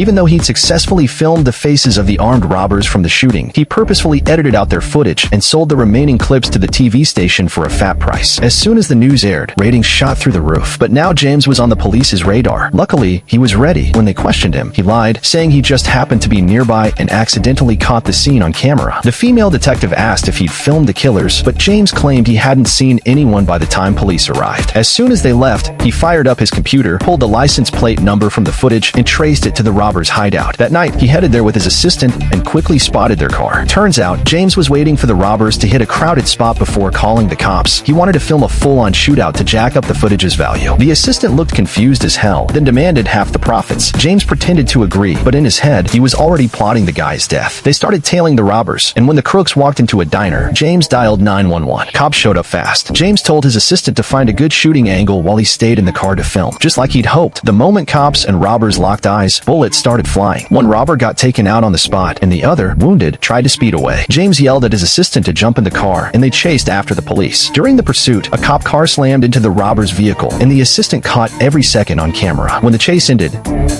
Even though he'd successfully filmed the faces of the armed robbers from the shooting, he purposefully edited out their footage and sold the remaining clips to the TV station for a fat price. As soon as the news aired, ratings shot through the roof. But now James was on the police's radar. Luckily, he was ready. When they questioned him, he lied, saying he just happened to be nearby and accidentally caught the scene on camera. The female detective asked if he'd filmed the killers, but James claimed he hadn't seen anyone by the time police arrived. As soon as they left, he fired up his computer, pulled the license plate number from the footage, and traced it to the robbers' hideout. That night, he headed there with his assistant and quickly spotted their car. Turns out, James was waiting for the robbers to hit a crowded spot before calling the cops. He wanted to film a full-on shootout to jack up the footage's value. The assistant looked confused as hell, then demanded half the profits. James pretended to agree, but in his head, he was already plotting the guy's death. They started tailing the robbers, and when the crooks walked into a diner, James dialed 911. Cops showed up fast. James told his assistant to find a good shooting angle while he stayed in the car to film. Just like he'd hoped, the moment cops and robbers locked eyes, bullets started flying. One robber got taken out on the spot, and the other, wounded, tried to speed away. James yelled at his assistant to jump in the car, and they chased after the police. During the pursuit, a cop car slammed into the robber's vehicle, and the assistant caught every second on camera. When the chase ended,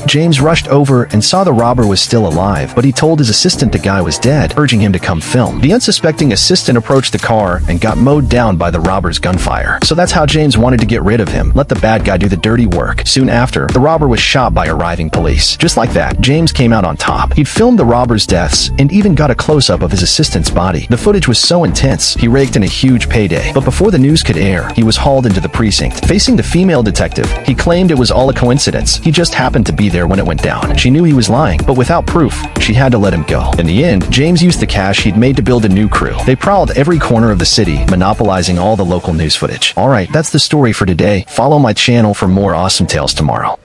James rushed over and saw the robber was still alive, but he told his assistant the guy was dead, urging him to come film. The unsuspecting assistant approached the car and got mowed down by the robber's gunfire. So that's how James wanted to get rid of him. Let the bad guy do the dirty work. Soon after, the robber was shot by arriving police. Just like that, James came out on top. He'd filmed the robbers' deaths and even got a close-up of his assistant's body. The footage was so intense, he raked in a huge payday. But before the news could air, he was hauled into the precinct. Facing the female detective, he claimed it was all a coincidence. He just happened to be there when it went down. She knew he was lying, but without proof, she had to let him go. In the end, James used the cash he'd made to build a new crew. They prowled every corner of the city, monopolizing all the local news footage. Alright, that's the story for today. Follow my channel for more awesome tales tomorrow.